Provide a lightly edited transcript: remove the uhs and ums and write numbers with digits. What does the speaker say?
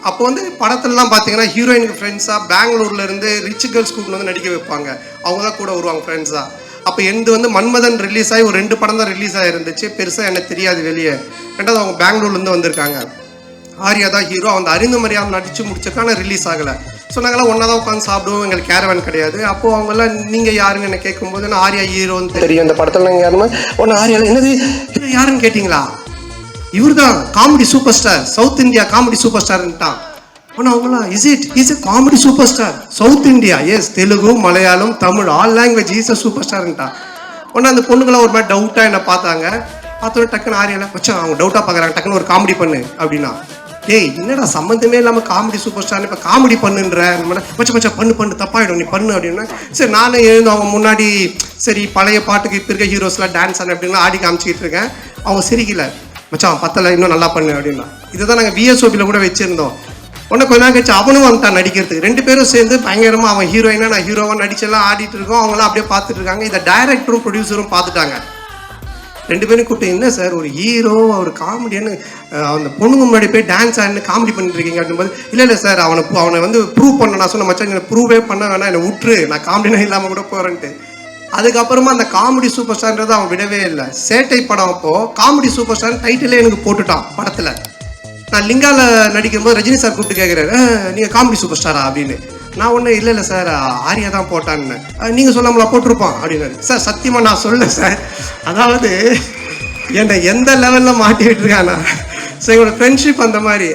அப்போ வந்து படத்துலலாம் பார்த்தீங்கன்னா ஹீரோயினுக்கு ஃப்ரெண்ட்ஸாக பெங்களூர்லேருந்து ரிச் கேர்ள்ஸ் கூப்பிட்டு வந்து நடிக்க வைப்பாங்க. அவங்க தான் கூட வருவாங்க ஃப்ரெண்ட்ஸாக. அப்போ எந்து வந்து மன்மதன் ரிலீஸ் ஆகி ஒரு 2 படம் தான் ரிலீஸ் ஆகிருந்துச்சு. பெருசாக எனக்கு தெரியாது வெளியே. ரெண்டாவது அவங்க பெங்களூர்லேருந்து வந்திருக்காங்க. ஆர்யா தான் ஹீரோ. அந்த அறிந்து மரியாதை நடித்து முடிச்சிருக்கான ரிலீஸ் ஆகலை. ஸோ நாங்கள்லாம் ஒன்றா தான் உட்காந்து சாப்பிடுவோம். எங்களுக்கு கேரவன் கிடையாது. அப்போது அவங்கெல்லாம் நீங்கள் யாருன்னு என்ன கேட்கும்போது நான் ஆர்யா ஹீரோன்னு தெரியும். இந்த படத்தில் நாங்கள் யாருன்னா ஒன்று ஆர்யாவில் என்னது இது யாருன்னு கேட்டிங்களா? இவர் தான் comedy super star, south India comedy super ஸ்டார்ன்ட்டான். ஆனால் அவங்களாம் is a comedy super star south India, yes Telugu Malayalam Tamil all language is a super ஸ்டார்ன்ட்டான். ஒன்று அந்த பொண்ணுங்களாம் ஒரு மாதிரி டவுட்டாக என்ன பார்த்தாங்க. பார்த்தோட டக்குன்னு ஆரியாவில் வச்சா அவங்க டவுட்டாக பார்க்குறாங்க. டக்குன்னு ஒரு காமெடி பண்ணு அப்படின்னா, டேய் என்னடா சம்மந்தமே இல்லாமல் காமெடி சூப்பர் ஸ்டார்னு இப்போ காமெடி பண்ணுன்ற மச்சா பண்ணு தப்பாயிடும் நீ பண்ணு அப்படின்னா, சரி நானே எழுந்து அவங்க முன்னாடி சரி பழைய பாட்டுக்கு இப்போ இருக்க ஹீரோஸ்லாம் டான்ஸ் ஆன அப்படின்னா ஆடி காமிச்சிக்கிட்டு இருக்கேன். அவங்க சிரிக்கல, மச்சான் பத்தலை இன்னும் நல்லா பண்ணு அப்படின்னா. இதை தான் நாங்கள் VSOPயில் கூட வச்சுருந்தோம். உடனே கொஞ்ச நாள் கழிச்சு அவனும் வந்துட்டான் நடிக்கிறதுக்கு. 2 பேரும் சேர்ந்து பயங்கரமாக அவன் ஹீரோயினா நான் ஹீரோவாக நடிச்செல்லாம் ஆடிட்டு இருக்கோம். அவங்களாம் அப்படியே பார்த்துட்டு இருக்காங்க. இதை டைரக்டரும் ப்ரொடியூசரும் பார்த்துட்டாங்க. 2 பேரும் கூப்பிட்டு என்ன சார் ஒரு ஹீரோ ஒரு காமெடியானு அந்த பொண்ணுங்க முன்னாடி போய் டான்ஸ் ஆடினு காமெடி பண்ணிட்டு இருக்கீங்க அப்படின்போது, இல்லை சார் அவனை வந்து ப்ரூவ் பண்ண நான் சொன்ன மச்சான் என்னை ப்ரூவே பண்ண வேணா என்னை விட்டுரு நான் காமெடினா இல்லாமல் கூட போகிறேன்ட்டு. அதுக்கப்புறமா அந்த காமெடி சூப்பர் ஸ்டார்ன்றது அவன் விடவே இல்லை. சேட்டை படம் அப்போது காமெடி சூப்பர் ஸ்டார் டைட்டிலே எனக்கு போட்டுட்டான் படத்தில். நான் லிங்காவில் நடிக்கும்போது ரஜினி சார் கூப்பிட்டு கேட்குறாரு, நீங்கள் காமெடி சூப்பர் ஸ்டாரா அப்படின்னு. நான் ஒன்றும் இல்லை சார் ஆர்யா தான் போட்டான்னு. நீங்கள் சொல்லாமலா போட்டிருப்பான் அப்படின்னாரு. சார் சத்தியமாக நான் சொல்ல சார், அதாவது என்னை எந்த லெவலில் மாட்டி விட்டுருக்கானா. ஸோ எங்களோட ஃப்ரெண்ட்ஷிப் அந்த மாதிரி.